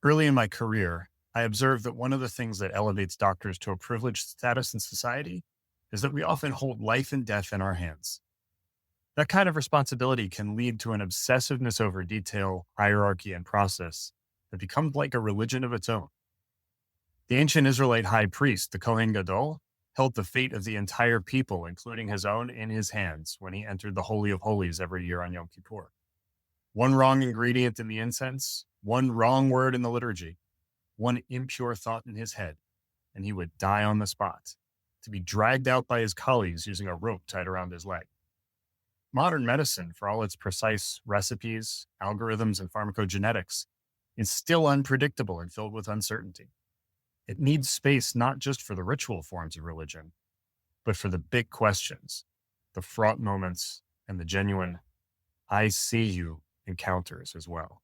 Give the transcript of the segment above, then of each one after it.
Early in my career, I observed that one of the things that elevates doctors to a privileged status in society is that we often hold life and death in our hands. That kind of responsibility can lead to an obsessiveness over detail, hierarchy, and process that becomes like a religion of its own. The ancient Israelite high priest, the Kohen Gadol, held the fate of the entire people, including his own, in his hands when he entered the Holy of Holies every year on Yom Kippur. One wrong ingredient in the incense, one wrong word in the liturgy, one impure thought in his head, and he would die on the spot, to be dragged out by his colleagues using a rope tied around his leg. Modern medicine, for all its precise recipes, algorithms, and pharmacogenetics, is still unpredictable and filled with uncertainty. It needs space not just for the ritual forms of religion, but for the big questions, the fraught moments, and the genuine I see you encounters as well.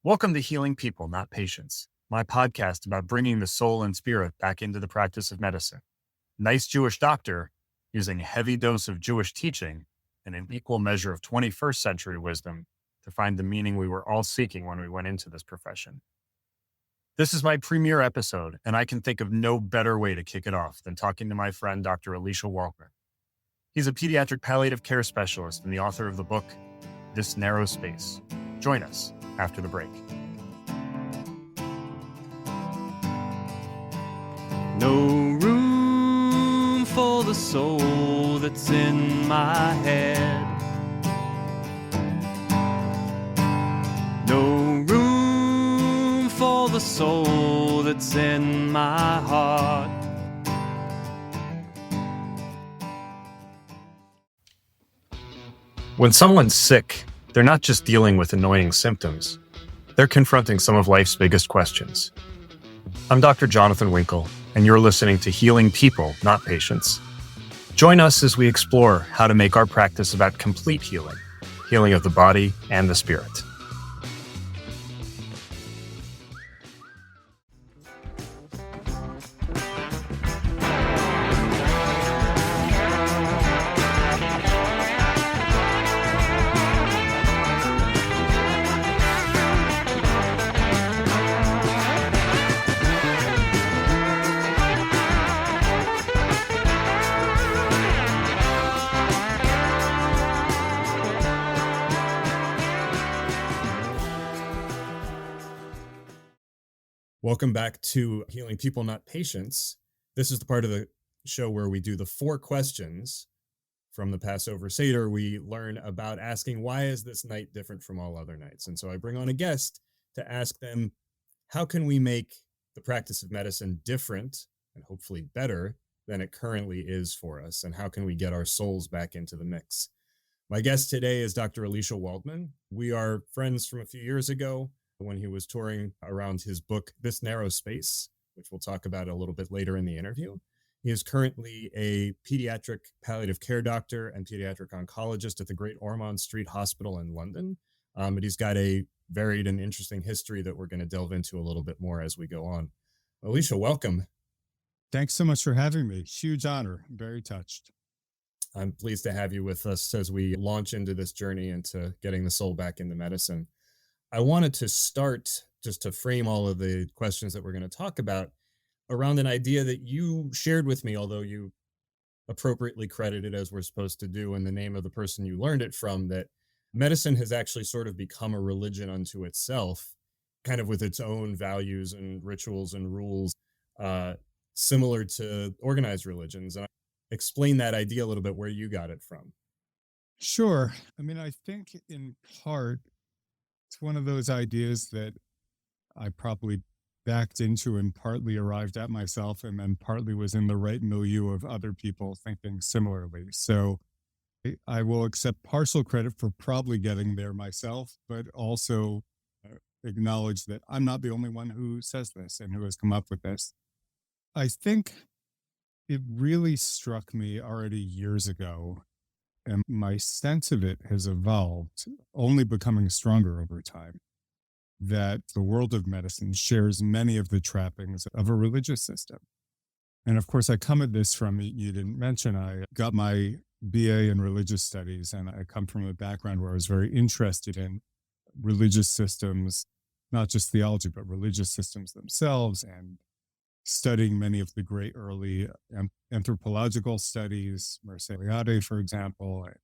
Welcome to Healing People, Not Patients, my podcast about bringing the soul and spirit back into the practice of medicine. Nice Jewish doctor using a heavy dose of Jewish teaching and an equal measure of 21st century wisdom to find the meaning we were all seeking when we went into this profession. This is my premiere episode, and I can think of no better way to kick it off than talking to my friend, Dr. Elisha Waldman. He's a pediatric palliative care specialist and the author of the book, This Narrow Space. Join us after the break. No room for the soul that's in my head. No room for the soul that's in my heart. When someone's sick, they're not just dealing with annoying symptoms. They're confronting some of life's biggest questions. I'm Dr. Jonathan Weinkle, and you're listening to Healing People, Not Patients. Join us as we explore how to make our practice about complete healing, healing of the body and the spirit. Welcome back to Healing People, Not Patients. This is the part of the show where we do the 4 questions from the Passover Seder. We learn about asking, why is this night different from all other nights? And so I bring on a guest to ask them, how can we make the practice of medicine different and hopefully better than it currently is for us? And how can we get our souls back into the mix? My guest today is Dr. Elisha Waldman. We are friends from a few years ago, when he was touring around his book, This Narrow Space, which we'll talk about a little bit later in the interview. He is currently a pediatric palliative care doctor and pediatric oncologist at the Great Ormond Street Hospital in London. But he's got a varied and interesting history that we're going to delve into a little bit more as we go on. Elisha, welcome. Thanks so much for having me. Huge honor. I'm very touched. I'm pleased to have you with us as we launch into this journey into getting the soul back into medicine. I wanted to start, just to frame all of the questions that we're going to talk about, around an idea that you shared with me, although you appropriately credited, as we're supposed to do, in the name of the person you learned it from, that medicine has actually sort of become a religion unto itself, kind of with its own values and rituals and rules, similar to organized religions. And explain that idea a little bit, where you got it from. Sure. I mean, I think in part, it's one of those ideas that I probably backed into and partly arrived at myself, and then partly was in the right milieu of other people thinking similarly. So I will accept partial credit for probably getting there myself, but also acknowledge that I'm not the only one who says this and who has come up with this. I think it really struck me already years ago, and my sense of it has evolved, only becoming stronger over time, that the world of medicine shares many of the trappings of a religious system. And of course, I come at this from, you didn't mention, I got my BA in religious studies, and I come from a background where I was very interested in religious systems, not just theology, but religious systems themselves, and studying many of the great early anthropological studies, Mircea Eliade, for example, and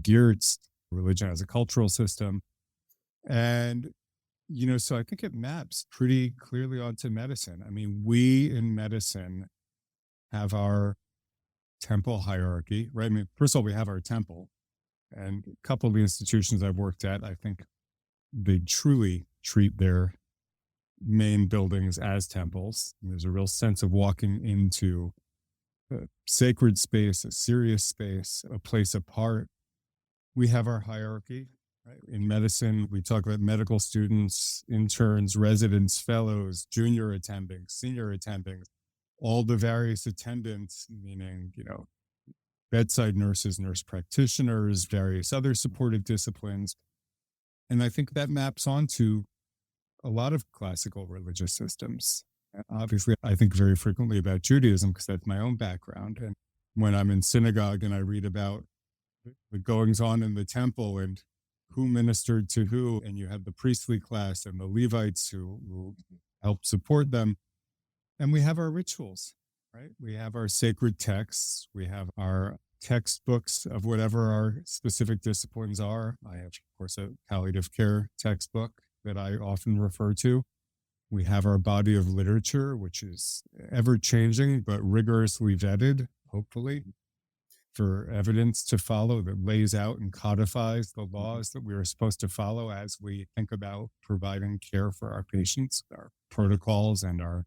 Geertz, religion as a cultural system. And, so I think it maps pretty clearly onto medicine. I mean, we in medicine have our temple hierarchy, right? I mean, first of all, we have our temple, and a couple of the institutions I've worked at, I think they truly treat their main buildings as temples. And there's a real sense of walking into a sacred space, a serious space, a place apart. We have our hierarchy. Right? In medicine, we talk about medical students, interns, residents, fellows, junior attendings, senior attendings, all the various attendants, meaning, bedside nurses, nurse practitioners, various other supportive disciplines. And I think that maps onto a lot of classical religious systems. Obviously, I think very frequently about Judaism because that's my own background. And when I'm in synagogue and I read about the goings on in the temple and who ministered to who, and you have the priestly class and the Levites who help support them. And we have our rituals, right? We have our sacred texts. We have our textbooks of whatever our specific disciplines are. I have, of course, a palliative care textbook that I often refer to. We have our body of literature, which is ever changing, but rigorously vetted, hopefully, for evidence to follow that lays out and codifies the laws that we are supposed to follow as we think about providing care for our patients, our protocols and our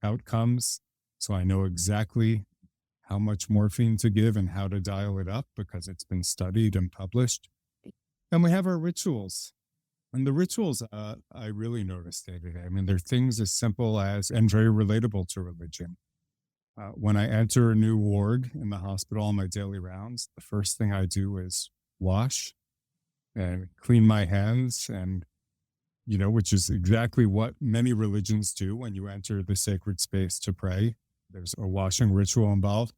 outcomes. So I know exactly how much morphine to give and how to dial it up because it's been studied and published. And we have our rituals. And the rituals, I really noticed day to day. I mean, they're things as simple as, and very relatable to religion. When I enter a new ward in the hospital on my daily rounds, the first thing I do is wash and clean my hands, and, which is exactly what many religions do when you enter the sacred space to pray. There's a washing ritual involved.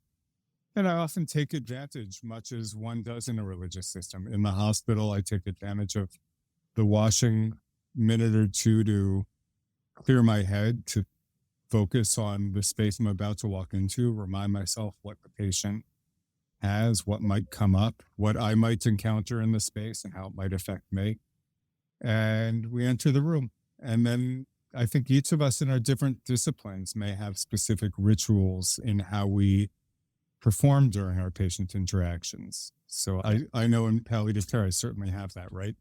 And I often take advantage, much as one does in a religious system. In the hospital, I take advantage of the washing minute or two to clear my head, to focus on the space I'm about to walk into, remind myself what the patient has, what might come up, what I might encounter in the space, and how it might affect me. And we enter the room. And then I think each of us in our different disciplines may have specific rituals in how we perform during our patient interactions. So I know in palliative care, I certainly have that, right?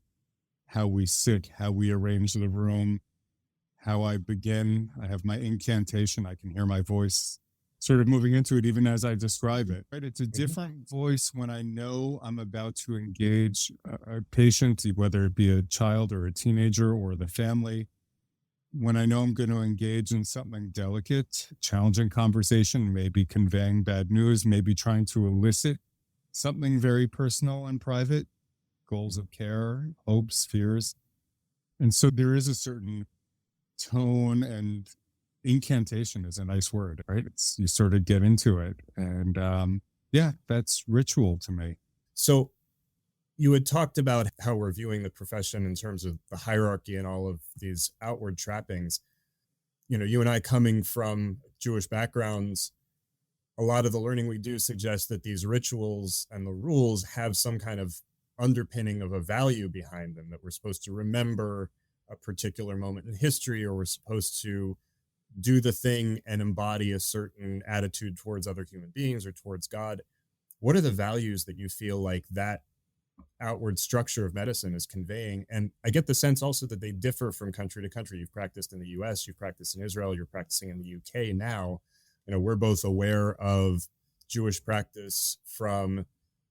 How we sit, how we arrange the room, how I begin. I have my incantation. I can hear my voice sort of moving into it even as I describe it. Right? It's a different voice when I know I'm about to engage a patient, whether it be a child or a teenager or the family. When I know I'm going to engage in something delicate, challenging conversation, maybe conveying bad news, maybe trying to elicit something very personal and private, goals of care, hopes, fears. And so there is a certain tone, and incantation is a nice word, right? You sort of get into it. And that's ritual to me. So you had talked about how we're viewing the profession in terms of the hierarchy and all of these outward trappings. You and I, coming from Jewish backgrounds, a lot of the learning we do suggests that these rituals and the rules have some kind of underpinning of a value behind them, that we're supposed to remember a particular moment in history, or we're supposed to do the thing and embody a certain attitude towards other human beings or towards God. What are the values that you feel like that outward structure of medicine is conveying? And I get the sense also that they differ from country to country. You've practiced in the US, you've practiced in Israel, you're practicing in the UK now. We're both aware of Jewish practice from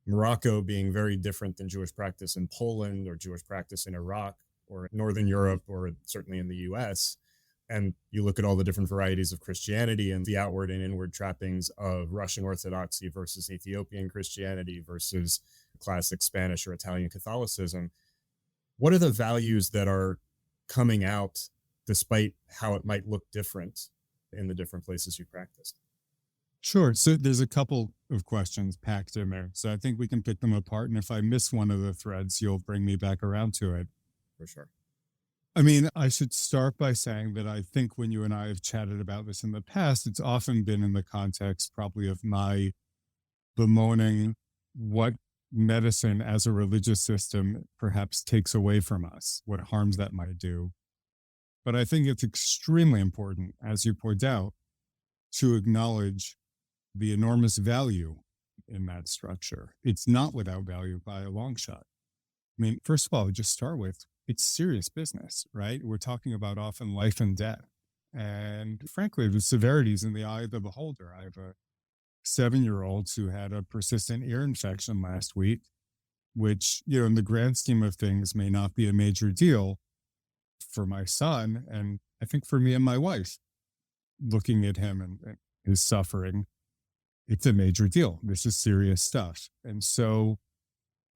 Morocco being very different than Jewish practice in Poland or Jewish practice in Iraq or Northern Europe, or certainly in the US. And you look at all the different varieties of Christianity and the outward and inward trappings of Russian Orthodoxy versus Ethiopian Christianity versus classic Spanish or Italian Catholicism. What are the values that are coming out despite how it might look different in the different places you practiced? Sure. So there's a couple of questions packed in there. So I think we can pick them apart. And if I miss one of the threads, you'll bring me back around to it. For sure. I mean, I should start by saying that I think when you and I have chatted about this in the past, it's often been in the context probably of my bemoaning what medicine as a religious system perhaps takes away from us, what harms that might do. But I think it's extremely important, as you point out, to acknowledge the enormous value in that structure. It's not without value by a long shot. I mean, first of all, just start with it's serious business, right? We're talking about often life and death. And frankly, the severity is in the eye of the beholder. I have a 7-year-old who had a persistent ear infection last week, which, in the grand scheme of things may not be a major deal for my son. And I think for me and my wife, looking at him and his suffering, it's a major deal. This is serious stuff. And so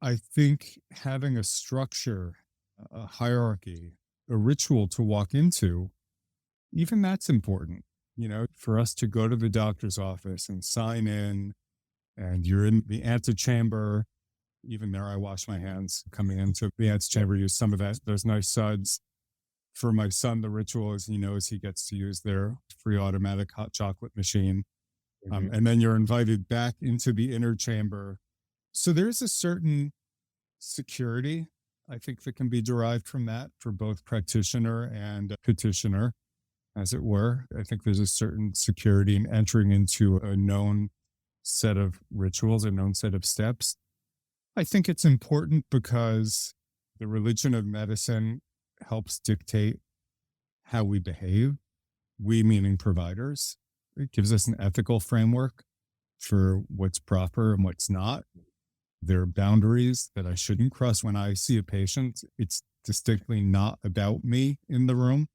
I think having a structure, a hierarchy, a ritual to walk into, even that's important. For us to go to the doctor's office and sign in, and you're in the antechamber. Even there, I wash my hands coming into the antechamber, use some of those nice suds. For my son, the ritual is he knows he gets to use their free automatic hot chocolate machine. And then you're invited back into the inner chamber. So there's a certain security, I think, that can be derived from that for both practitioner and petitioner, as it were. I think there's a certain security in entering into a known set of rituals, a known set of steps. I think it's important because the religion of medicine helps dictate how we behave, we meaning providers. It gives us an ethical framework for what's proper and what's not. There are boundaries that I shouldn't cross when I see a patient. It's distinctly not about me in the room.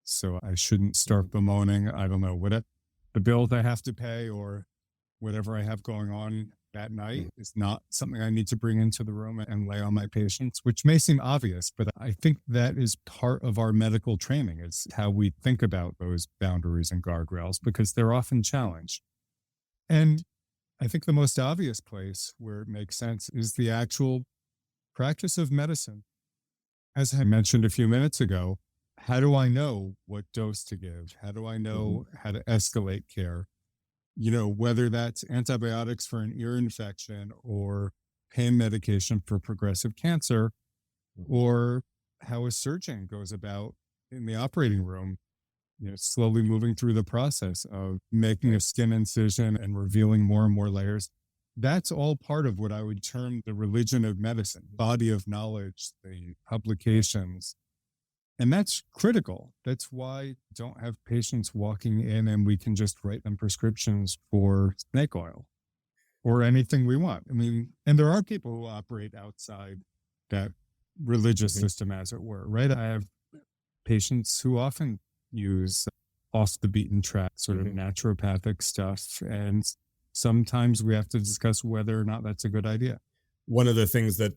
So I shouldn't start bemoaning, I don't know, what the bills I have to pay or whatever I have going on that night is not something I need to bring into the room and lay on my patients, which may seem obvious, but I think that is part of our medical training. It's how we think about those boundaries and guardrails because they're often challenged. And I think the most obvious place where it makes sense is the actual practice of medicine. As I mentioned a few minutes ago, how do I know what dose to give? How do I know how to escalate care? Whether that's antibiotics for an ear infection or pain medication for progressive cancer, or how a surgeon goes about in the operating room, slowly moving through the process of making a skin incision and revealing more and more layers. That's all part of what I would term the religion of medicine, body of knowledge, the publications. And that's critical. That's why I don't have patients walking in and we can just write them prescriptions for snake oil or anything we want. I mean, and there are people who operate outside that religious system, as it were, right? I have patients who often use off the beaten track, sort of naturopathic stuff. And sometimes we have to discuss whether or not that's a good idea. One of the things that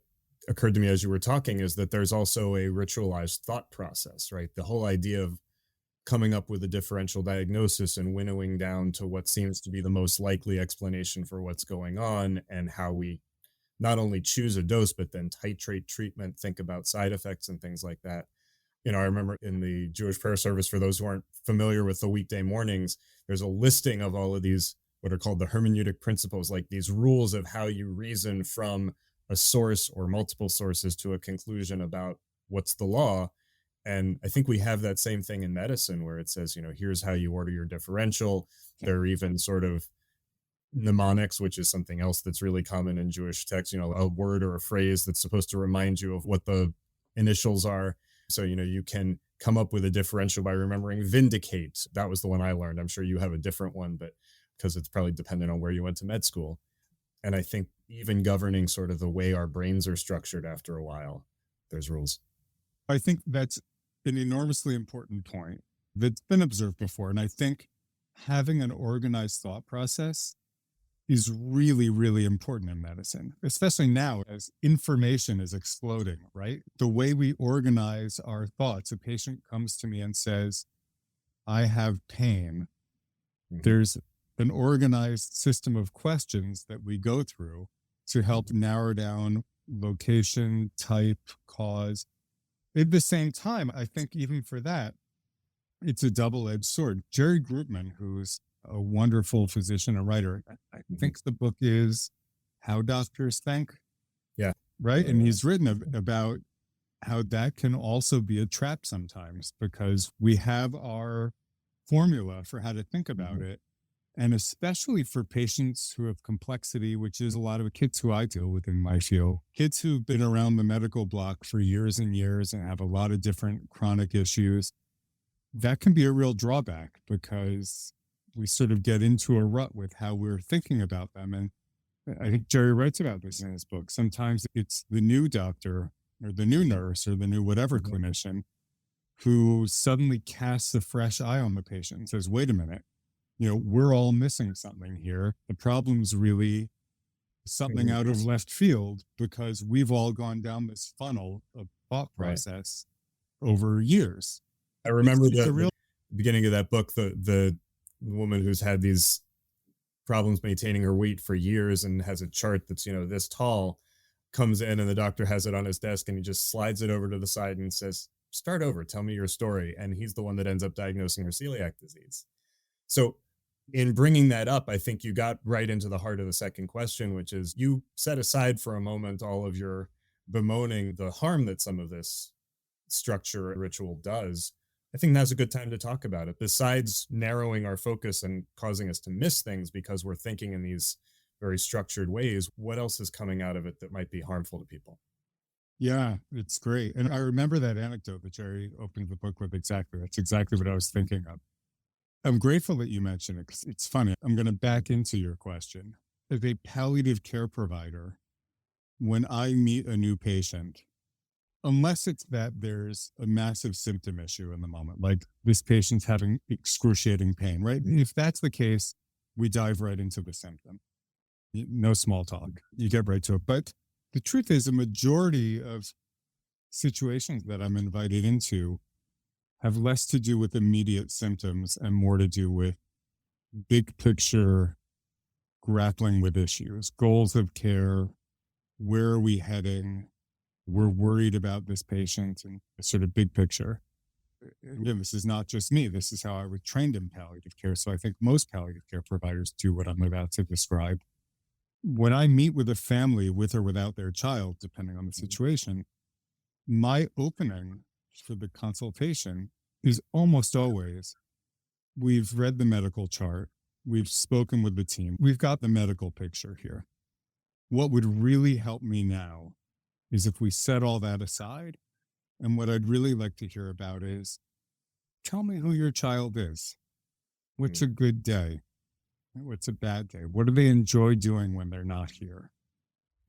occurred to me as you were talking is that there's also a ritualized thought process, right? The whole idea of coming up with a differential diagnosis and winnowing down to what seems to be the most likely explanation for what's going on and how we not only choose a dose, but then titrate treatment, think about side effects and things like that. I remember in the Jewish prayer service, for those who aren't familiar with the weekday mornings, there's a listing of all of these, what are called the hermeneutic principles, like these rules of how you reason from a source or multiple sources to a conclusion about what's the law. And I think we have that same thing in medicine where it says, here's how you order your differential. There are even sort of mnemonics, which is something else that's really common in Jewish texts, a word or a phrase that's supposed to remind you of what the initials are. So, you can come up with a differential by remembering vindicate. That was the one I learned. I'm sure you have a different one, but because it's probably dependent on where you went to med school. And I think even governing sort of the way our brains are structured after a while, there's rules. I think that's an enormously important point that's been observed before. And I think having an organized thought process is really, really important in medicine, especially now as information is exploding, right? The way we organize our thoughts, a patient comes to me and says, I have pain. There's an organized system of questions that we go through to help narrow down location, type, cause. At the same time, I think even for that, it's a double-edged sword. Jerry Groupman, who's a wonderful physician and writer, I think the book is How Doctors Think. Yeah. Right. And he's written about how that can also be a trap sometimes, because we have our formula for how to think about it. And especially for patients who have complexity, which is a lot of kids who I deal with in my field, kids who've been around the medical block for years and years and have a lot of different chronic issues, that can be a real drawback because we sort of get into a rut with how we're thinking about them. And I think Jerry writes about this in his book. Sometimes it's the new doctor or the new nurse or the new whatever clinician who suddenly casts a fresh eye on the patient and says, wait a minute, we're all missing something here. The problem's really something out of left field because we've all gone down this funnel of thought process over years. I remember the beginning of that book, the woman who's had these problems maintaining her weight for years and has a chart that's, this tall, comes in and the doctor has it on his desk and he just slides it over to the side and says, start over, tell me your story. And he's the one that ends up diagnosing her celiac disease. So in bringing that up, I think you got right into the heart of the second question, which is you set aside for a moment all of your bemoaning the harm that some of this structure ritual does. I think now's a good time to talk about it. Besides narrowing our focus and causing us to miss things because we're thinking in these very structured ways, what else is coming out of it that might be harmful to people? Yeah, it's great. And I remember that anecdote that Jerry opened the book with exactly. That's exactly what I was thinking of. I'm grateful that you mentioned it because it's funny. I'm going to back into your question. As a palliative care provider, when I meet a new patient, unless it's that there's a massive symptom issue in the moment, like this patient's having excruciating pain, right? If that's the case, we dive right into the symptom. No small talk. You get right to it. But the truth is, a majority of situations that I'm invited into have less to do with immediate symptoms and more to do with big picture grappling with issues, goals of care, where are we heading? We're worried about this patient and the sort of big picture. Again, this is not just me. This is how I was trained in palliative care. So I think most palliative care providers do what I'm about to describe. When I meet with a family with or without their child, depending on the situation, my opening for the consultation is almost always, we've read the medical chart, we've spoken with the team, we've got the medical picture here. What would really help me now is if we set all that aside, and what I'd really like to hear about is, tell me who your child is. What's a good day? What's a bad day? What do they enjoy doing when they're not here?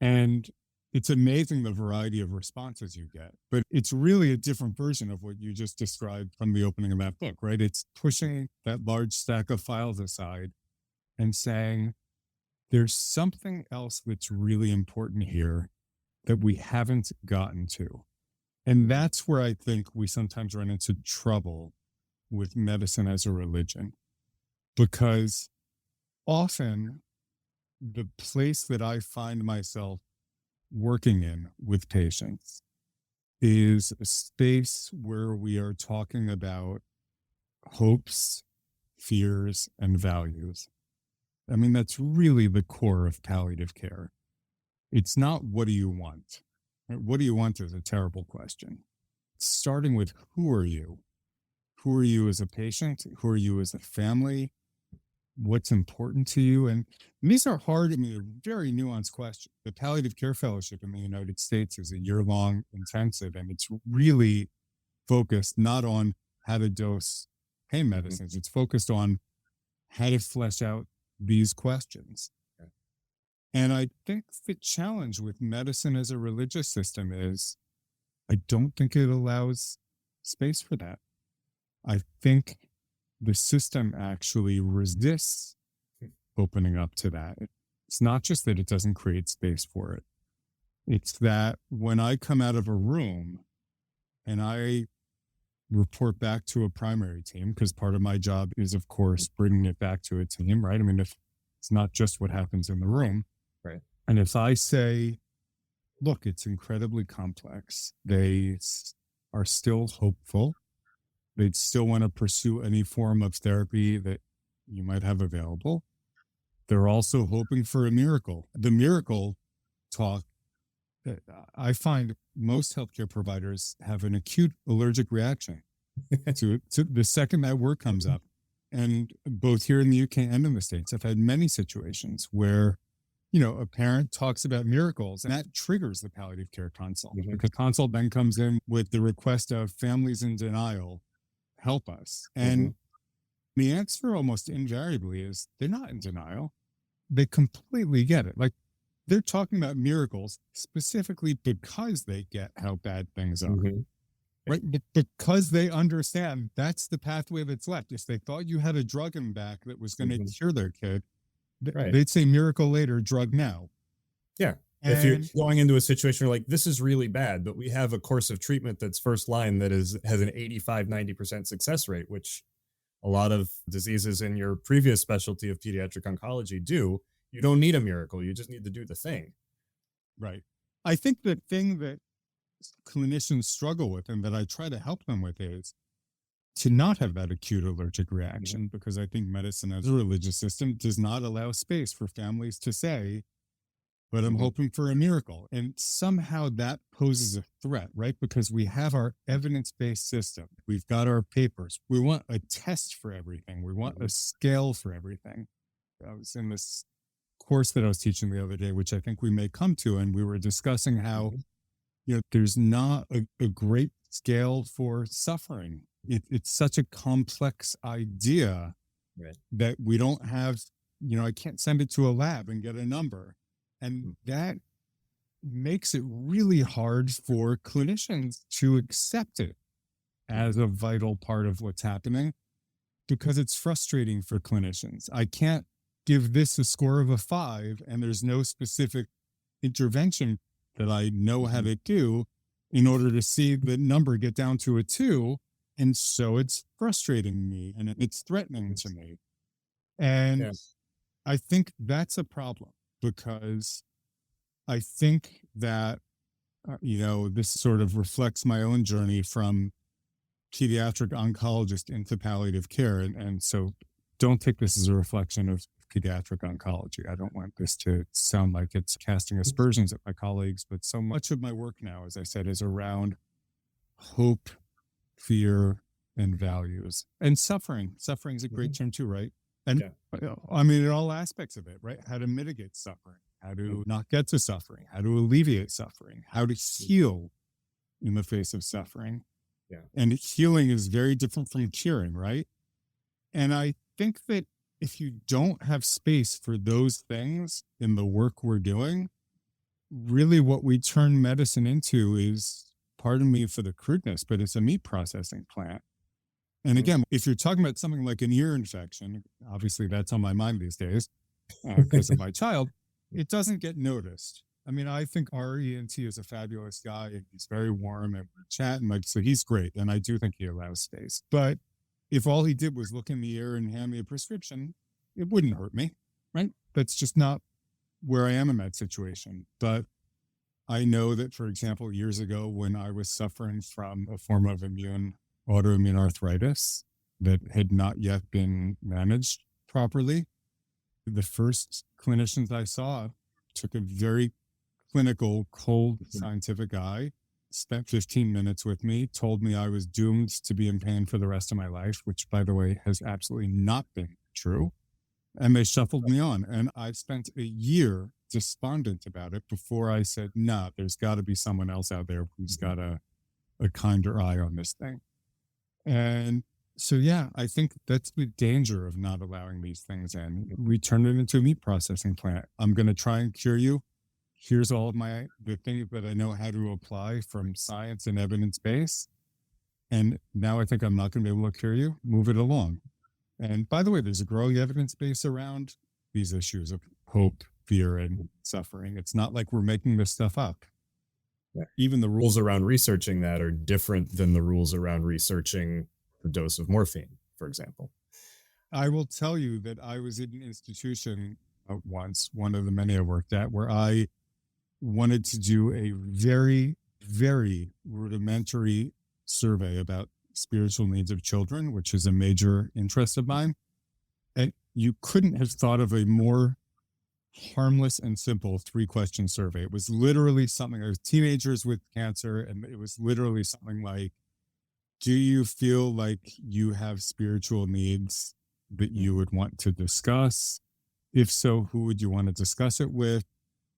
And it's amazing the variety of responses you get, but it's really a different version of what you just described from the opening of that book, right? It's pushing that large stack of files aside and saying, there's something else that's really important here that we haven't gotten to. And that's where I think we sometimes run into trouble with medicine as a religion, because often the place that I find myself working in with patients is a space where we are talking about hopes, fears, and values. I mean, that's really the core of palliative care. It's not what do you want? What do you want is a terrible question. It's starting with who are you? Who are you as a patient? Who are you as a family? What's important to you? And these are hard, very nuanced questions. The Palliative Care Fellowship in the United States is a year-long intensive, and it's really focused not on how to dose pain medicines. It's focused on how to flesh out these questions. And I think the challenge with medicine as a religious system is I don't think it allows space for that. I think the system actually resists opening up to that. It's not just that it doesn't create space for it. It's that when I come out of a room and I report back to a primary team, because part of my job is, of course, bringing it back to a team, right? I mean, if it's not just what happens in the room. Right. And if I say, look, it's incredibly complex. They are still hopeful. They'd still want to pursue any form of therapy that you might have available. They're also hoping for a miracle. The miracle talk, I find most healthcare providers have an acute allergic reaction to the second that word comes up. And both here in the UK and in the States, I've had many situations where, a parent talks about miracles and that triggers the palliative care consult, because consult then comes in with the request of families in denial, help us. And the answer almost invariably is they're not in denial. They completely get it. Like, they're talking about miracles specifically because they get how bad things are. Right. But because they understand that's the pathway that's left. If they thought you had a drug in back that was going to cure their kid, they'd say miracle later, drug now. Yeah. And if you're going into a situation where like, this is really bad, but we have a course of treatment that's first line that has an 85-90% success rate, which a lot of diseases in your previous specialty of pediatric oncology do. You don't need a miracle. You just need to do the thing. Right. I think the thing that clinicians struggle with and that I try to help them with is to not have that acute allergic reaction, because I think medicine as a religious system does not allow space for families to say, but I'm hoping for a miracle. And somehow that poses a threat, right? Because we have our evidence-based system. We've got our papers. We want a test for everything. We want a scale for everything. I was in this course that I was teaching the other day, which I think we may come to, and we were discussing how there's not a great scale for suffering. It's such a complex idea that we don't have, I can't send it to a lab and get a number. And that makes it really hard for clinicians to accept it as a vital part of what's happening, because it's frustrating for clinicians. I can't give this a score of a 5 and there's no specific intervention that I know how to do in order to see the number get down to a 2. And so it's frustrating me and it's threatening to me. And I think that's a problem, because I think that, this sort of reflects my own journey from pediatric oncologist into palliative care. And so don't take this as a reflection of pediatric oncology. I don't want this to sound like it's casting aspersions at my colleagues, but so much of my work now, as I said, is around hope, fear, and values, and suffering. Suffering is a great term too, right? And I mean, in all aspects of it, right? How to mitigate suffering, how to not get to suffering, how to alleviate suffering, how to heal in the face of suffering. And healing is very different from curing, right? And I think that if you don't have space for those things in the work we're doing, really what we turn medicine into is, pardon me for the crudeness, but it's a meat processing plant. And again, if you're talking about something like an ear infection, obviously that's on my mind these days because of my child, it doesn't get noticed. I mean, I think our ENT is a fabulous guy and he's very warm and we're chatting, so he's great. And I do think he allows space. But if all he did was look in the ear and hand me a prescription, it wouldn't hurt me, right? That's just not where I am in that situation. But I know that, for example, years ago when I was suffering from a form of autoimmune arthritis that had not yet been managed properly, the first clinicians I saw took a very clinical, cold, scientific eye, spent 15 minutes with me, told me I was doomed to be in pain for the rest of my life, which, by the way, has absolutely not been true. And they shuffled me on. And I spent a year despondent about it before I said, nah, there's got to be someone else out there who's got a kinder eye on this thing. And so, yeah, I think that's the danger of not allowing these things in. We turn it into a meat processing plant. I'm going to try and cure you. Here's all of the things that I know how to apply from science and evidence base. And now I think I'm not going to be able to cure you. Move it along. And by the way, there's a growing evidence base around these issues of hope, fear, and suffering. It's not like we're making this stuff up. Even the rules around researching that are different than the rules around researching the dose of morphine, for example. I will tell you that I was in an institution once, one of the many I worked at, where I wanted to do a very, very rudimentary survey about spiritual needs of children, which is a major interest of mine. And you couldn't have thought of a more harmless and simple 3-question survey. It was literally something, it was teenagers with cancer, and it was literally something like, do you feel like you have spiritual needs that you would want to discuss? If so, who would you want to discuss it with?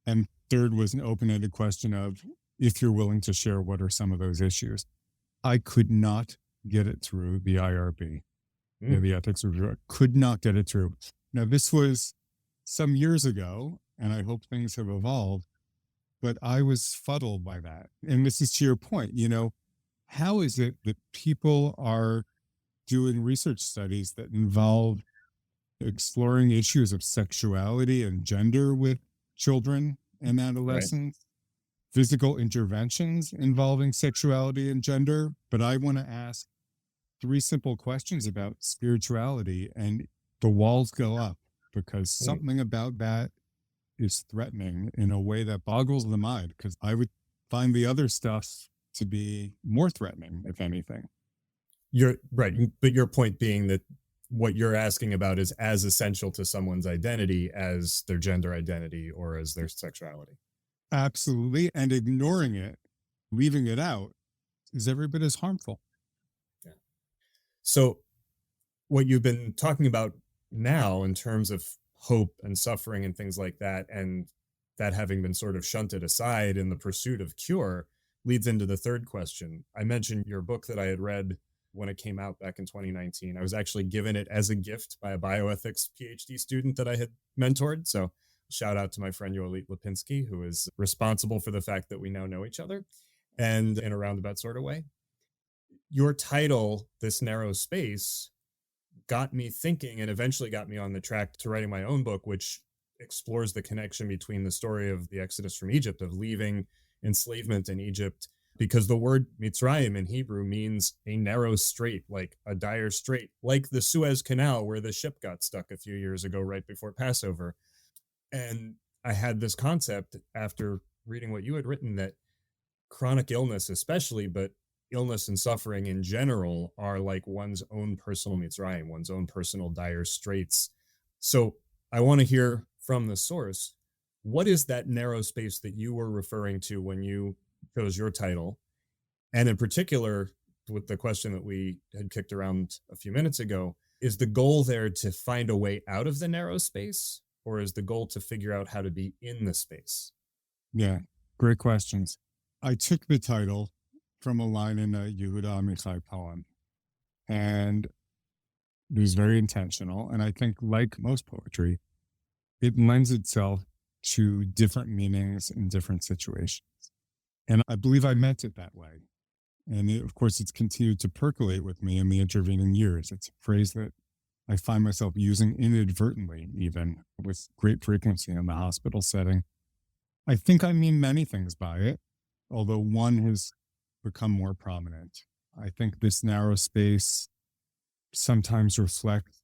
And third was an open-ended question of, if you're willing to share, what are some of those issues? I could not get it through the IRB, the ethics review. I could not get it through. Now, this was some years ago, and I hope things have evolved, but I was fuddled by that. And this is to your point, how is it that people are doing research studies that involve exploring issues of sexuality and gender with children and adolescents, physical interventions involving sexuality and gender? But I want to ask 3 simple questions about spirituality, and the walls go up, because something about that is threatening in a way that boggles the mind, because I would find the other stuff to be more threatening, if anything. You're right. But your point being that what you're asking about is as essential to someone's identity as their gender identity or as their sexuality. Absolutely. And ignoring it, leaving it out, is every bit as harmful. Yeah. So what you've been talking about now in terms of hope and suffering and things like that, and that having been sort of shunted aside in the pursuit of cure, leads into the third question. I mentioned your book that I had read when it came out back in 2019. I was actually given it as a gift by a bioethics PhD student that I had mentored. So shout out to my friend Yolit Lipinski, who is responsible for the fact that we now know each other, and in a roundabout sort of way. Your title, This Narrow Space, got me thinking and eventually got me on the track to writing my own book, which explores the connection between the story of the Exodus from Egypt, of leaving enslavement in Egypt, because the word Mitzrayim in Hebrew means a narrow strait, like a dire strait, like the Suez Canal where the ship got stuck a few years ago right before Passover. And I had this concept after reading what you had written that chronic illness especially, but illness and suffering in general, are like one's own personal Mitzrayim, one's own personal dire straits. So I want to hear from the source, what is that narrow space that you were referring to when you chose your title? And in particular, with the question that we had kicked around a few minutes ago, is the goal there to find a way out of the narrow space, or is the goal to figure out how to be in the space? Yeah, great questions. I took the title from a line in a Yehuda Amichai poem, and it was very intentional. And I think, like most poetry, it lends itself to different meanings in different situations. And I believe I meant it that way. And of course, it's continued to percolate with me in the intervening years. It's a phrase that I find myself using inadvertently, even with great frequency in the hospital setting. I think I mean many things by it, although one has become more prominent. I think this narrow space sometimes reflects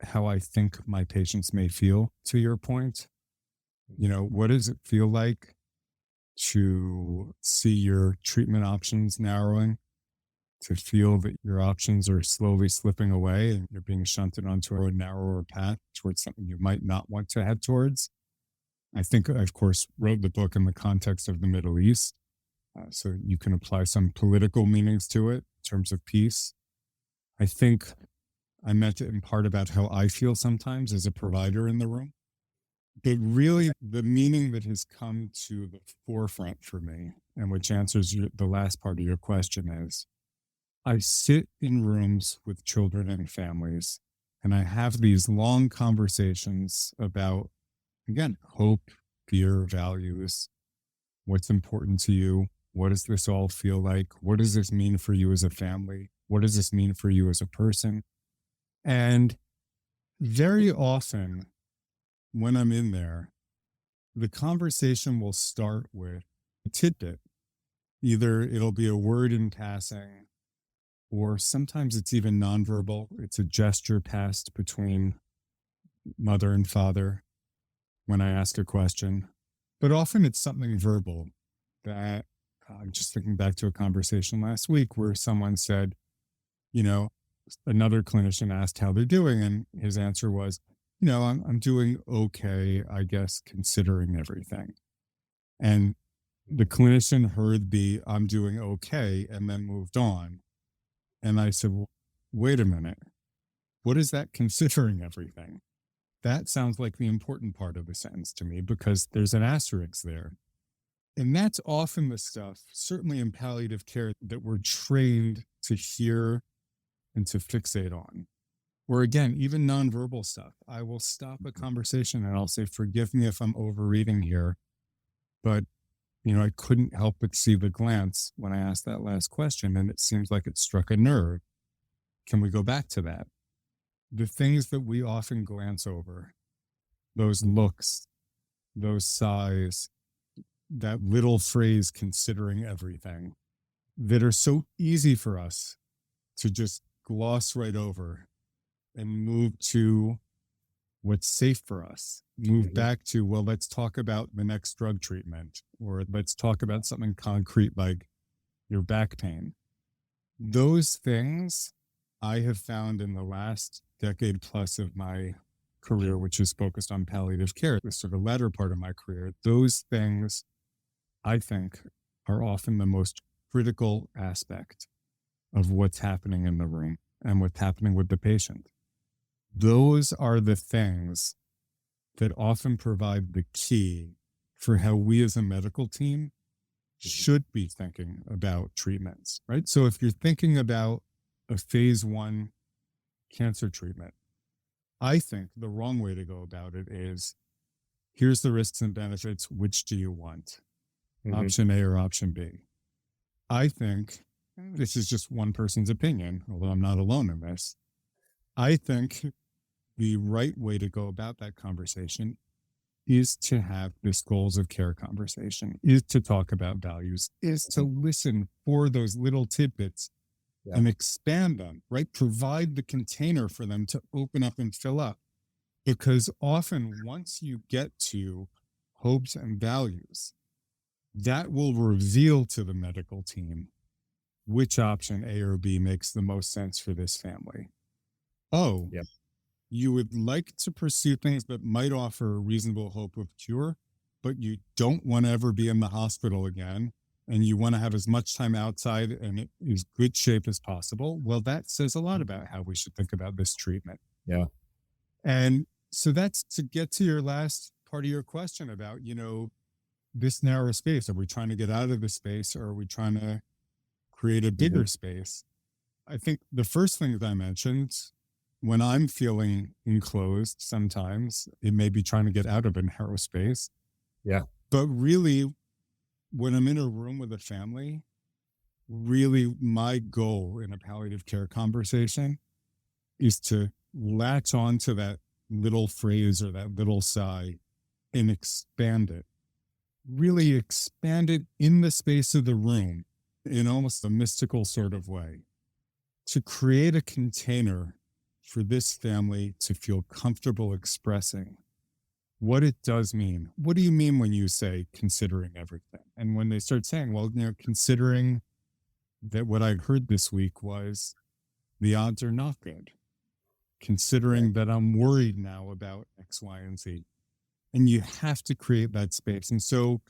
how I think my patients may feel, to your point. What does it feel like to see your treatment options narrowing, to feel that your options are slowly slipping away and you're being shunted onto a narrower path towards something you might not want to head towards? I think I, of course, wrote the book in the context of the Middle East, so you can apply some political meanings to it in terms of peace. I think I meant it in part about how I feel sometimes as a provider in the room. But really, the meaning that has come to the forefront for me, and which answers the last part of your question, is I sit in rooms with children and families, and I have these long conversations about, again, hope, fear, values, what's important to you, what does this all feel like, what does this mean for you as a family, what does this mean for you as a person? And very often, when I'm in there, the conversation will start with a tidbit. Either it'll be a word in passing, or sometimes it's even nonverbal. It's a gesture passed between mother and father when I ask a question. But often it's something verbal that I'm just thinking back to a conversation last week where someone said, you know, another clinician asked how they're doing, and his answer was, I'm doing okay, I guess, considering everything. And the clinician heard the I'm doing okay and then moved on. And I said, well, wait a minute. What is that considering everything? That sounds like the important part of the sentence to me because there's an asterisk there. And that's often the stuff, certainly in palliative care, that we're trained to hear and to fixate on. Or again, even nonverbal stuff. I will stop a conversation and I'll say, forgive me if I'm overreading here, but I couldn't help but see the glance when I asked that last question, and it seems like it struck a nerve. Can we go back to that? The things that we often glance over, those looks, those sighs, that little phrase, considering everything, that are so easy for us to just gloss right over and move to what's safe for us. Move back to, well, let's talk about the next drug treatment, or let's talk about something concrete like your back pain. Those things I have found in the last decade plus of my career, which is focused on palliative care, the sort of latter part of my career, those things I think are often the most critical aspect of what's happening in the room and what's happening with the patient. Those are the things that often provide the key for how we as a medical team should be thinking about treatments, right? So if you're thinking about a phase 1 cancer treatment, I think the wrong way to go about it is, here's the risks and benefits. Which do you want? Option A or option B? I think, this is just one person's opinion, although I'm not alone in this, I think the right way to go about that conversation is to have this goals of care conversation, is to talk about values, is to listen for those little tidbits and expand them, right? Provide the container for them to open up and fill up. Because often once you get to hopes and values, that will reveal to the medical team which option A or B makes the most sense for this family. Oh, you would like to pursue things that might offer a reasonable hope of cure, but you don't want to ever be in the hospital again, and you want to have as much time outside and in as good shape as possible. Well, that says a lot about how we should think about this treatment. Yeah. And so that's to get to your last part of your question about, this narrow space. Are we trying to get out of the space, or are we trying to create a bigger space? I think the first thing that I mentioned, when I'm feeling enclosed, sometimes it may be trying to get out of a narrow space. Yeah. But really, when I'm in a room with a family, really my goal in a palliative care conversation is to latch on to that little phrase or that little sigh and expand it. Really expand it in the space of the room in almost a mystical sort of way, to create a container for this family to feel comfortable expressing what it does mean. What do you mean when you say considering everything? And when they start saying, well, considering that what I heard this week was the odds are not good, considering that I'm worried now about X, Y, and Z. And you have to create that space. And so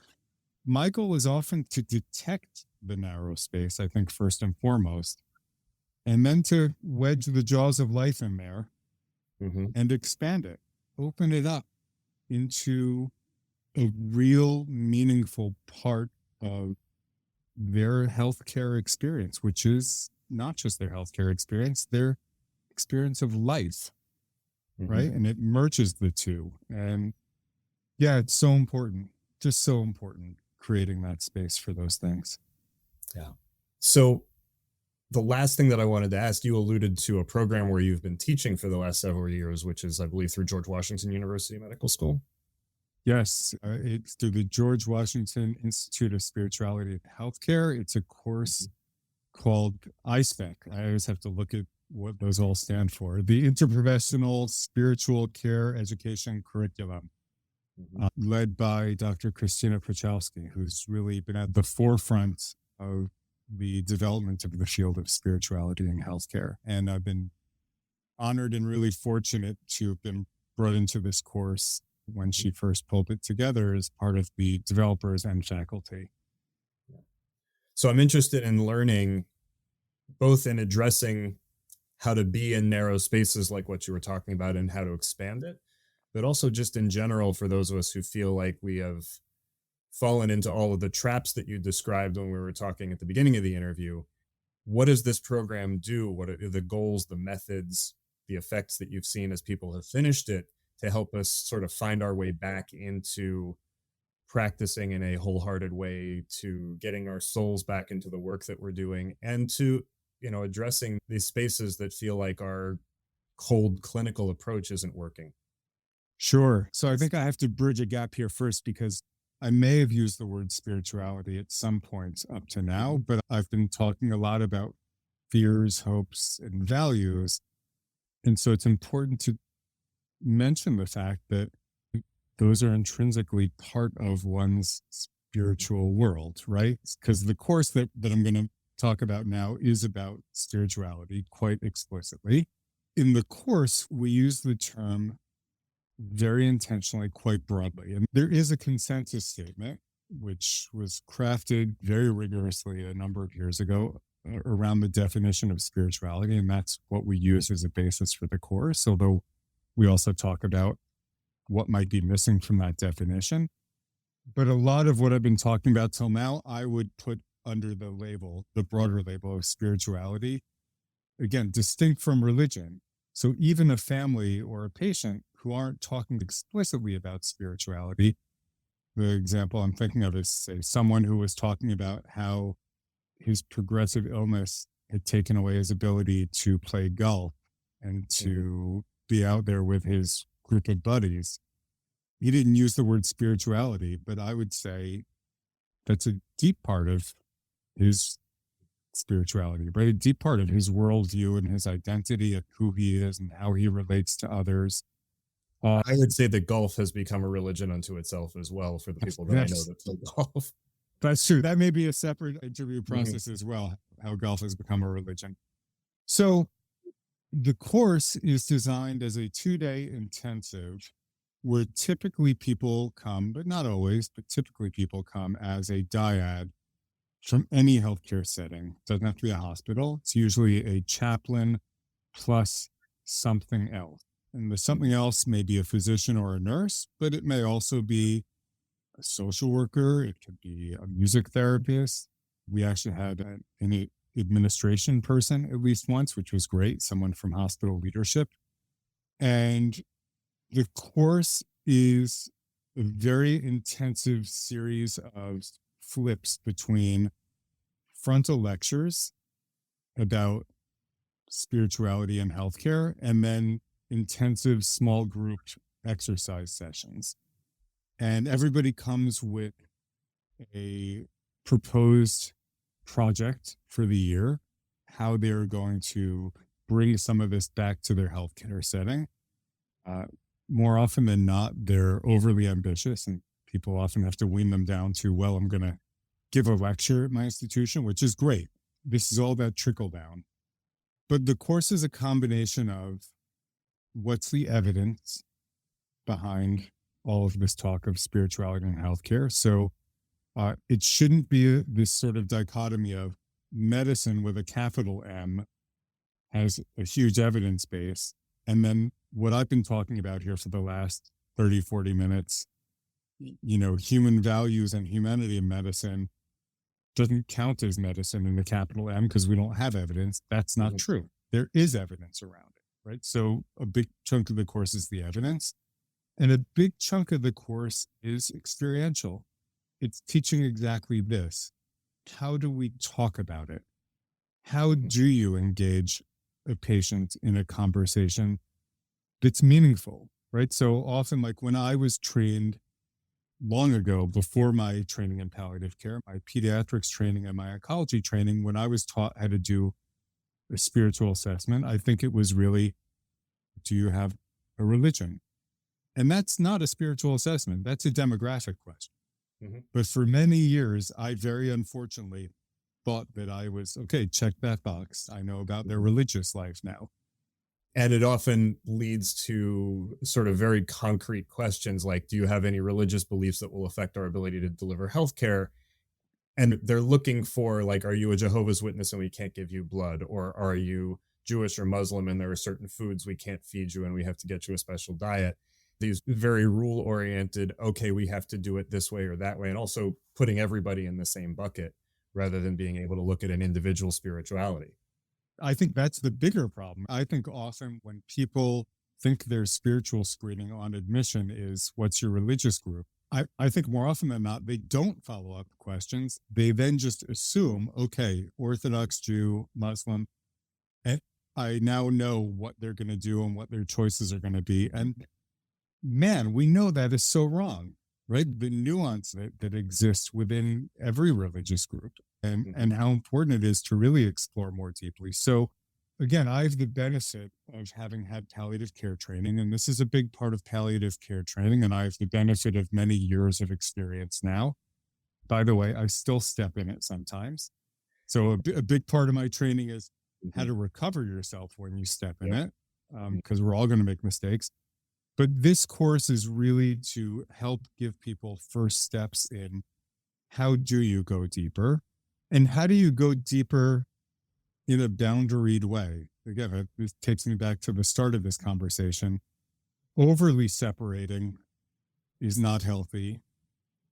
my goal is often to detect the narrow space, I think, first and foremost, and then to wedge the jaws of life in there and expand it, open it up into a real meaningful part of their healthcare experience, which is not just their healthcare experience, their experience of life, right? And it merges the two. And yeah, it's so important, just so important, creating that space for those things. Yeah. So the last thing that I wanted to ask, you alluded to a program where you've been teaching for the last several years, which is, I believe, through George Washington University Medical School. Yes, it's through the George Washington Institute of Spirituality and Healthcare. It's a course called ISPEC. I always have to look at what those all stand for. The Interprofessional Spiritual Care Education Curriculum. led by Dr. Christina Prochowski, who's really been at the forefront of the development of the field of spirituality in healthcare. And I've been honored and really fortunate to have been brought into this course when she first pulled it together as part of the developers and faculty. So I'm interested in learning both in addressing how to be in narrow spaces like what you were talking about and how to expand it, but also just in general for those of us who feel like we have fallen into all of the traps that you described when we were talking at the beginning of the interview. What does this program do? What are the goals, the methods, the effects that you've seen as people have finished it to help us sort of find our way back into practicing in a wholehearted way, to getting our souls back into the work that we're doing, and to, addressing these spaces that feel like our cold clinical approach isn't working? Sure. So I think I have to bridge a gap here first, because I may have used the word spirituality at some points up to now, but I've been talking a lot about fears, hopes, and values. And so it's important to mention the fact that those are intrinsically part of one's spiritual world, right? Because the course that I'm going to talk about now is about spirituality quite explicitly. In the course, we use the term very intentionally, quite broadly. And there is a consensus statement, which was crafted very rigorously a number of years ago around the definition of spirituality. And that's what we use as a basis for the course, although we also talk about what might be missing from that definition. But a lot of what I've been talking about till now, I would put under the broader label of spirituality, again, distinct from religion. So even a family or a patient who aren't talking explicitly about spirituality, the example I'm thinking of is, say, someone who was talking about how his progressive illness had taken away his ability to play golf and to be out there with his group of buddies. He didn't use the word spirituality, but I would say that's a deep part of his spirituality, right? A deep part of his worldview and his identity of who he is and how he relates to others. I would say that golf has become a religion unto itself as well for the people that I know that play golf. That's true. That may be a separate interview process as well, how golf has become a religion. So the course is designed as a 2-day intensive where typically people come, but not always, but typically people come as a dyad from any healthcare setting. It doesn't have to be a hospital. It's usually a chaplain plus something else. And the something else may be a physician or a nurse, but it may also be a social worker. It could be a music therapist. We actually had an administration person at least once, which was great, someone from hospital leadership. And the course is a very intensive series of flips between frontal lectures about spirituality and healthcare, and then intensive small group exercise sessions. And everybody comes with a proposed project for the year, how they're going to bring some of this back to their healthcare setting. More often than not, they're overly ambitious, and people often have to wean them down to, well, I'm going to give a lecture at my institution, which is great. This is all about trickle down. But the course is a combination of what's the evidence behind all of this talk of spirituality and healthcare. So it shouldn't be this sort of dichotomy of medicine with a capital M has a huge evidence base. And then what I've been talking about here for the last 30, 40 minutes, human values and humanity in medicine doesn't count as medicine in the capital M because we don't have evidence. That's not true. There is evidence around it, right? So a big chunk of the course is the evidence, and a big chunk of the course is experiential. It's teaching exactly this. How do we talk about it? How do you engage a patient in a conversation that's meaningful, right? So often, like when I was trained long ago, before my training in palliative care, my pediatrics training and my oncology training, when I was taught how to do a spiritual assessment, I think it was really, do you have a religion? And that's not a spiritual assessment. That's a demographic question. Mhm. But for many years, I very unfortunately thought that I was, okay, check that box. I know about their religious life now. And it often leads to sort of very concrete questions like, do you have any religious beliefs that will affect our ability to deliver healthcare? And they're looking for, like, are you a Jehovah's Witness and we can't give you blood? Or are you Jewish or Muslim and there are certain foods we can't feed you and we have to get you a special diet? These very rule oriented, okay, we have to do it this way or that way, and also putting everybody in the same bucket rather than being able to look at an individual spirituality. I think that's the bigger problem. I think often when people think their spiritual screening on admission is what's your religious group, I think more often than not, they don't follow up questions. They then just assume, okay, Orthodox Jew, Muslim, and I now know what they're going to do and what their choices are going to be. And man, we know that is so wrong, right? The nuance that exists within every religious group and how important it is to really explore more deeply. So again, I have the benefit of having had palliative care training, and this is a big part of palliative care training. And I have the benefit of many years of experience now. By the way, I still step in it sometimes. So a big part of my training is how to recover yourself when you step in it, because we're all going to make mistakes. But this course is really to help give people first steps in how do you go deeper and how do you go deeper in a boundaried way. Again, this takes me back to the start of this conversation. Overly separating is not healthy,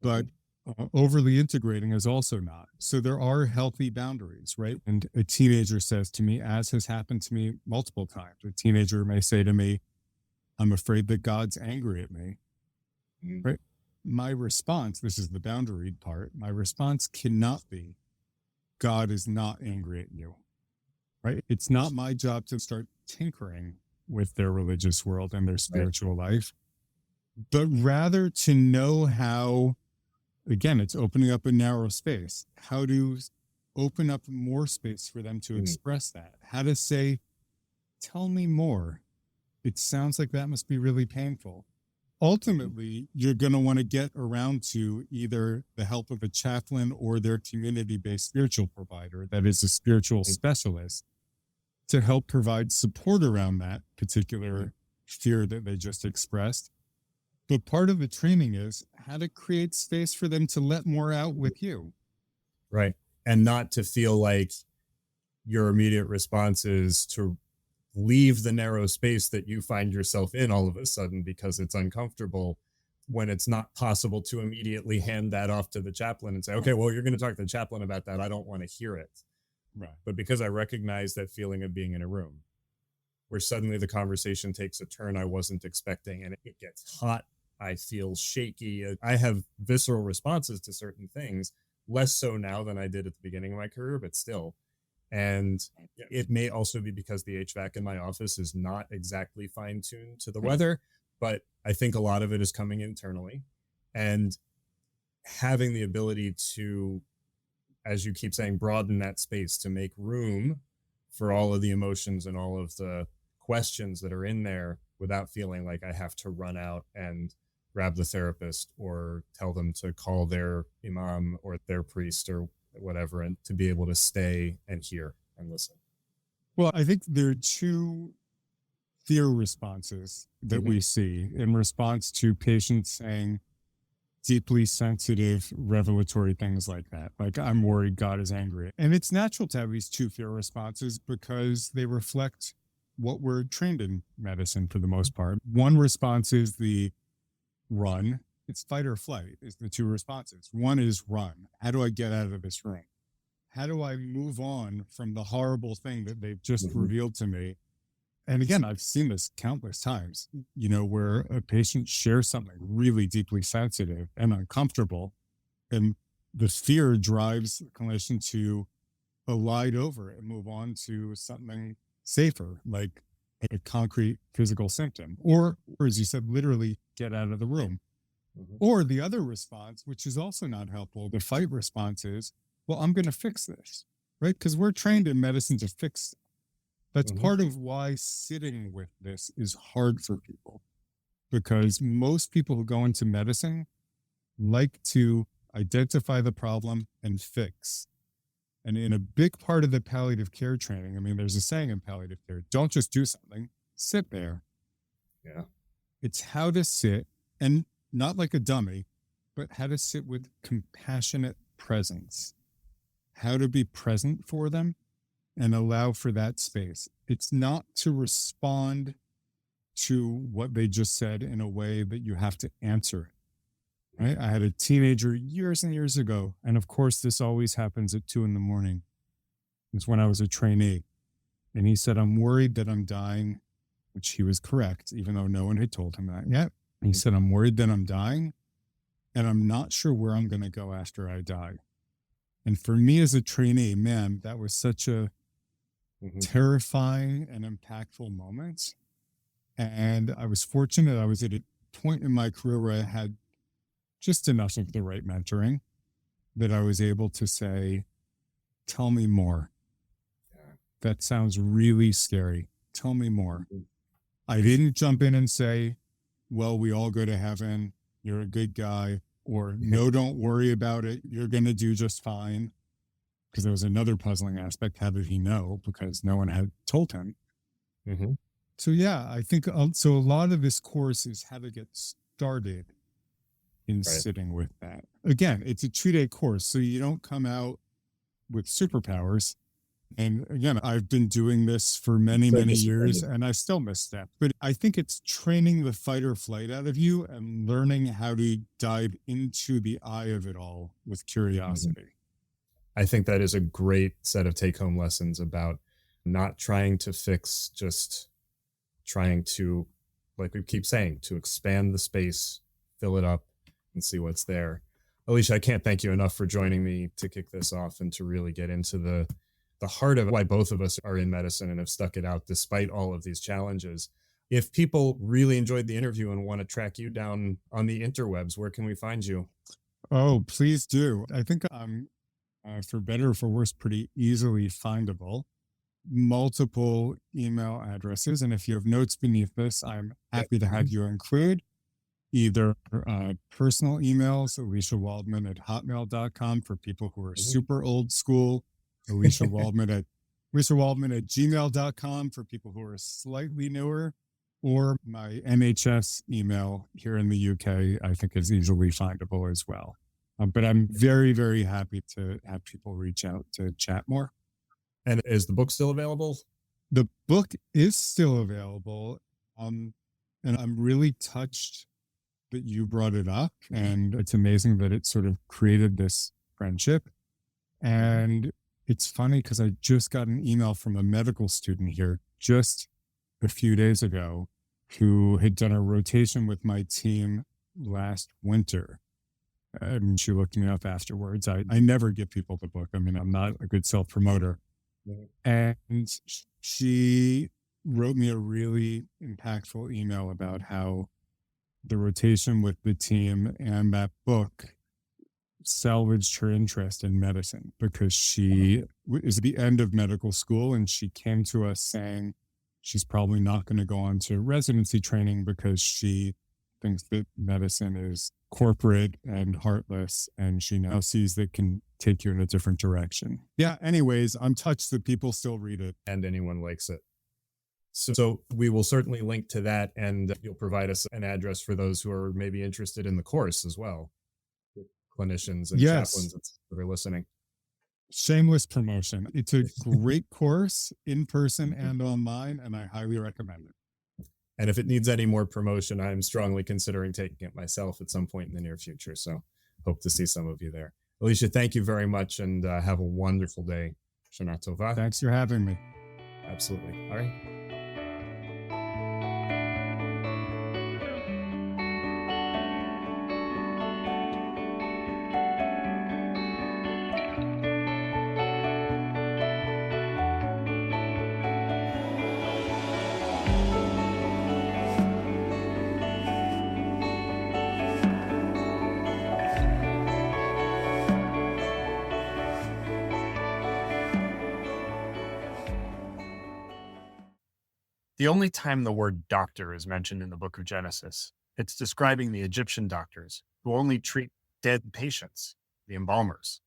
but overly integrating is also not. So there are healthy boundaries, right? And a teenager says to me, as has happened to me multiple times, a teenager may say to me, I'm afraid that God's angry at me, right? My response, this is the boundary part, my response cannot be, God is not angry at you, right? It's not my job to start tinkering with their religious world and their spiritual life, but rather to know how, again, it's opening up a narrow space, how to open up more space for them to express that, how to say, tell me more. It sounds like that must be really painful. Ultimately, you're going to want to get around to either the help of a chaplain or their community-based spiritual provider that is a spiritual specialist to help provide support around that particular fear that they just expressed. But part of the training is how to create space for them to let more out with you. Right. And not to feel like your immediate response is to leave the narrow space that you find yourself in all of a sudden because it's uncomfortable, when it's not possible to immediately hand that off to the chaplain and say, okay, well, you're going to talk to the chaplain about that. I don't want to hear it. Right. But because I recognize that feeling of being in a room where suddenly the conversation takes a turn I wasn't expecting and it gets hot, I feel shaky. I have visceral responses to certain things, less so now than I did at the beginning of my career, but still. And it may also be because the HVAC in my office is not exactly fine-tuned to the weather, but I think a lot of it is coming internally. And having the ability to, as you keep saying, broaden that space to make room for all of the emotions and all of the questions that are in there without feeling like I have to run out and grab the therapist or tell them to call their imam or their priest or whatever, and to be able to stay and hear and listen. Well, I think there are two fear responses that we see in response to patients saying deeply sensitive, revelatory things like that. Like, I'm worried God is angry. And it's natural to have these two fear responses because they reflect what we're trained in medicine for the most part. One response is the run. It's fight or flight is the two responses. One is run. How do I get out of this room? How do I move on from the horrible thing that they've just revealed to me? And again, I've seen this countless times, you know, where a patient shares something really deeply sensitive and uncomfortable, and the fear drives the clinician to elide over it and move on to something safer, like a concrete physical symptom, or as you said, literally get out of the room. Or the other response, which is also not helpful, the fight response is, well, I'm going to fix this, right? Because we're trained in medicine to fix. That's part of why sitting with this is hard for people. because most people who go into medicine like to identify the problem and fix. And in a big part of the palliative care training, I mean, there's a saying in palliative care, don't just do something, sit there. Yeah. It's how to sit, and not like a dummy, but how to sit with compassionate presence, how to be present for them and allow for that space. It's not to respond to what they just said in a way that you have to answer it. Right? I had a teenager years and years ago, and of course, this always happens at 2 a.m. It's when I was a trainee. And he said, I'm worried that I'm dying, which he was correct, even though no one had told him that yet. He said, I'm worried that I'm dying, and I'm not sure where I'm going to go after I die. And for me as a trainee, man, that was such a terrifying and impactful moment. And I was fortunate. I was at a point in my career where I had just enough of the right mentoring that I was able to say, tell me more. That sounds really scary. Tell me more. I didn't jump in and say, well, we all go to heaven. You're a good guy. Or no, don't worry about it. You're going to do just fine. Because there was another puzzling aspect. How did he know? Because no one had told him. So yeah, I think, so a lot of this course is how to get started in sitting with that. Again, it's a 2-day course, so you don't come out with superpowers. And again, I've been doing this for many years and I still misstep. But I think it's training the fight or flight out of you and learning how to dive into the eye of it all with curiosity. I think that is a great set of take-home lessons about not trying to fix, just trying to, like we keep saying, to expand the space, fill it up, and see what's there. Elisha, I can't thank you enough for joining me to kick this off and to really get into the heart of why both of us are in medicine and have stuck it out despite all of these challenges. If people really enjoyed the interview and want to track you down on the interwebs, where can we find you? Oh, please do. I think I'm, for better or for worse, pretty easily findable. Multiple email addresses. And if you have notes beneath this, I'm happy to have you include either personal emails, Elisha Waldman at hotmail.com for people who are super old school, Elisha Waldman at gmail.com for people who are slightly newer, or my NHS email here in the UK, I think is easily findable as well. But I'm very, very happy to have people reach out to chat more. And is the book still available? The book is still available. And I'm really touched that you brought it up. And it's amazing that it sort of created this friendship. And it's funny because I just got an email from a medical student here just a few days ago who had done a rotation with my team last winter. And she looked me up afterwards. I never give people the book. I mean, I'm not a good self-promoter. And she wrote me a really impactful email about how the rotation with the team and that book salvaged her interest in medicine, because she is at the end of medical school and she came to us saying she's probably not going to go on to residency training because she thinks that medicine is corporate and heartless, and she now sees that can take you in a different direction. Yeah, anyways, I'm touched that people still read it. And anyone likes it. So we will certainly link to that, and you'll provide us an address for those who are maybe interested in the course as well. Clinicians and chaplains that are listening. Shameless promotion. It's a great course in person and online, and I highly recommend it. And if it needs any more promotion, I'm strongly considering taking it myself at some point in the near future. So hope to see some of you there. Elisha, thank you very much, and have a wonderful day. Shana Tova. Thanks for having me. Absolutely. All right. The only time the word doctor is mentioned in the book of Genesis It's describing the Egyptian doctors who only treat dead patients, the embalmers.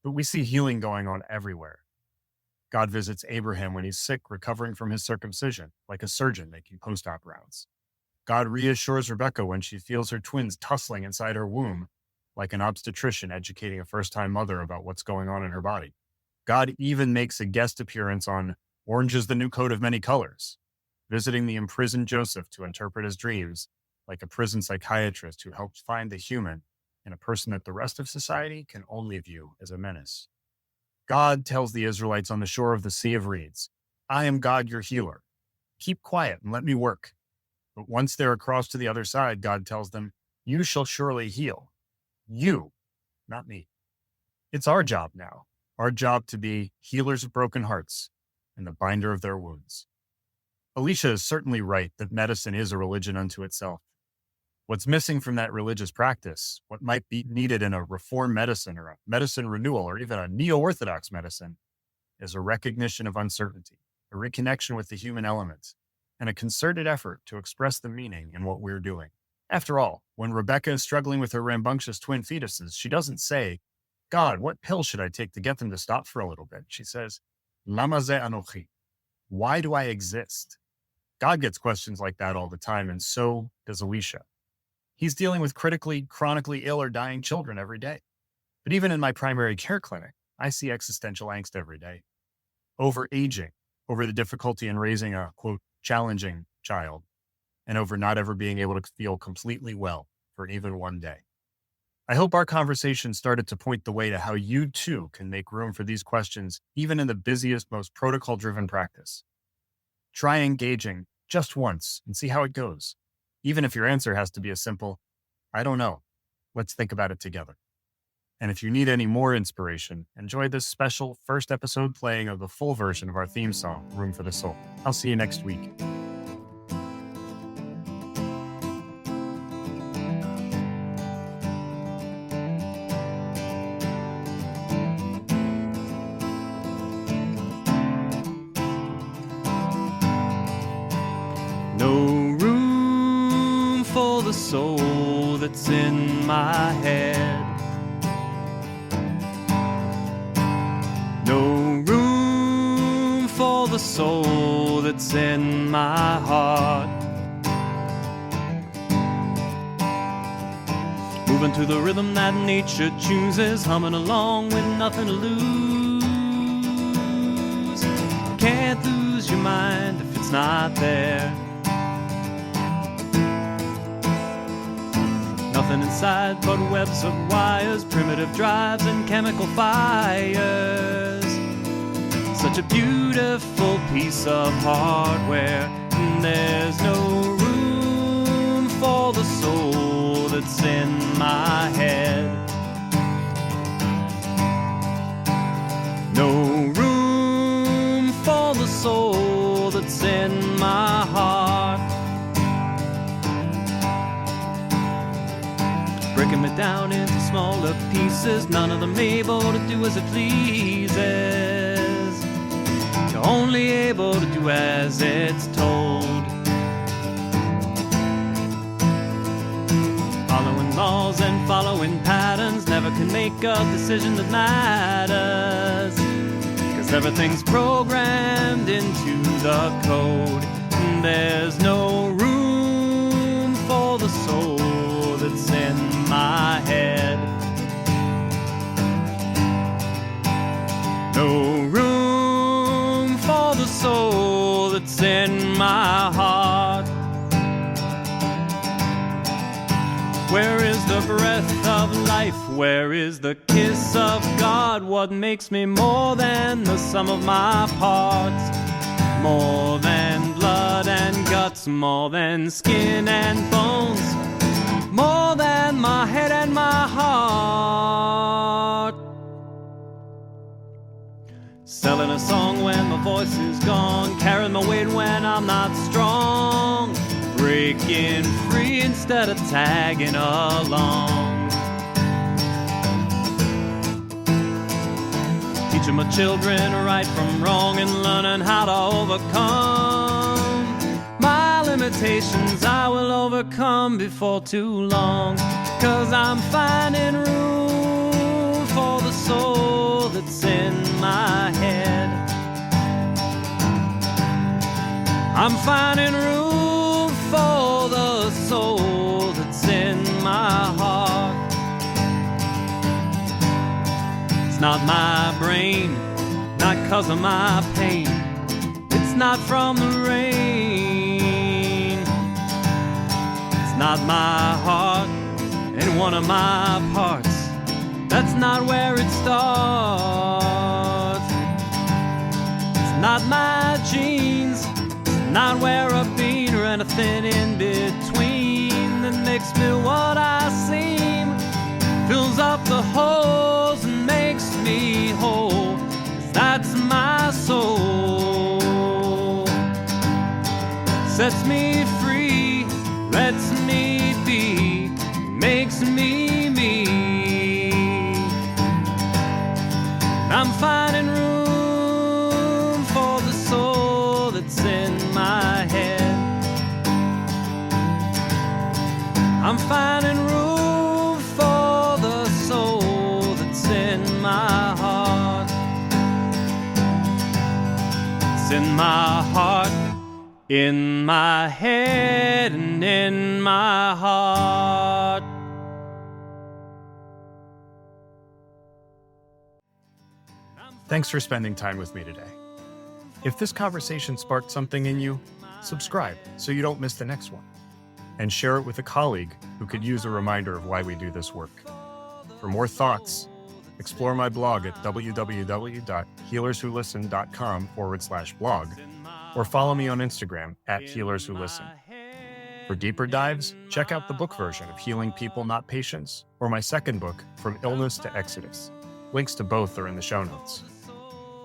But we see healing going on everywhere. God visits Abraham when he's sick, recovering from his circumcision, like a surgeon making post-op rounds. God reassures Rebecca when she feels her twins tussling inside her womb, like an obstetrician educating a first-time mother about what's going on in her body. God even makes a guest appearance on Orange is the New Coat of Many Colors, visiting the imprisoned Joseph to interpret his dreams, like a prison psychiatrist who helps find the human in a person that the rest of society can only view as a menace. God tells the Israelites on the shore of the Sea of Reeds, I am God your healer. Keep quiet and let me work. But once they're across to the other side, God tells them, you shall surely heal. You, not me. It's our job now. Our job to be healers of broken hearts and the binder of their wounds. Elisha is certainly right that medicine is a religion unto itself. What's missing from that religious practice, what might be needed in a reform medicine or a medicine renewal or even a neo-Orthodox medicine, is a recognition of uncertainty, a reconnection with the human element, and a concerted effort to express the meaning in what we're doing. After all, when Rebecca is struggling with her rambunctious twin fetuses, she doesn't say, God, what pill should I take to get them to stop for a little bit? She says, Lama ze anochi? Why do I exist? God gets questions like that all the time, and so does Elisha. He's dealing with critically, chronically ill or dying children every day. But even in my primary care clinic, I see existential angst every day. Over aging, over the difficulty in raising a, quote, challenging child, and over not ever being able to feel completely well for even one day. I hope our conversation started to point the way to how you too can make room for these questions, even in the busiest, most protocol-driven practice. Try engaging just once and see how it goes. Even if your answer has to be a simple, I don't know. Let's think about it together. And if you need any more inspiration, enjoy this special first episode playing of the full version of our theme song, Room for the Soul. I'll see you next week. No room for the soul that's in my head. No room for the soul that's in my heart. Moving to the rhythm that nature chooses, humming along with nothing to lose. Can't lose your mind if it's not there. Nothing inside but webs of wires, primitive drives and chemical fires. Such a beautiful piece of hardware. And there's no room for the soul that's in my head. No room for the soul that's in my heart. Breaking me down into smaller pieces, none of them able to do as it pleases. You're only able to do as it's told. Following laws and following patterns, never can make a decision that matters. 'Cause everything's programmed into the code. And there's no room for the soul that's in my head. No room for the soul that's in my heart. Where is the breath of life? Where is the kiss of God? What makes me more than the sum of my parts? More than blood and guts, more than skin and bones, more than my head and my heart. Selling a song when my voice is gone, carrying my weight when I'm not strong, breaking free instead of tagging along. Teaching my children right from wrong and learning how to overcome my limitations limitations I will overcome before too long. 'Cause I'm finding room for the soul that's in my head. I'm finding room for the soul that's in my heart. It's not my brain, not 'cause of my pain. It's not from the rain. It's not my heart in one of my parts. That's not where it starts. It's not my genes, not where I've been or anything in between that makes me what I seem, fills up the holes and makes me whole. 'Cause that's my soul. Sets me free, lets me be, makes me me. I'm finding room for the soul that's in my head. I'm finding room for the soul that's in my heart. It's in my heart, in my head, and in my heart. Thanks for spending time with me today. If this conversation sparked something in you, subscribe so you don't miss the next one. And share it with a colleague who could use a reminder of why we do this work. For more thoughts, explore my blog at www.healerswholisten.com/blog or follow me on Instagram at healerswholisten. For deeper dives, check out the book version of Healing People, Not Patients, or my second book, From Illness to Exodus. Links to both are in the show notes.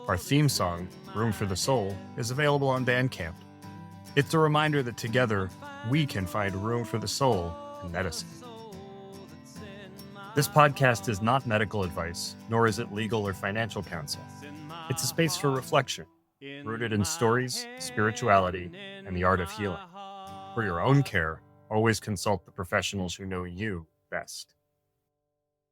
Our theme song, Room for the Soul, is available on Bandcamp. It's a reminder that together, we can find room for the soul in medicine. This podcast is not medical advice, nor is it legal or financial counsel. It's a space for reflection, rooted in stories, spirituality, and the art of healing. For your own care, always consult the professionals who know you best.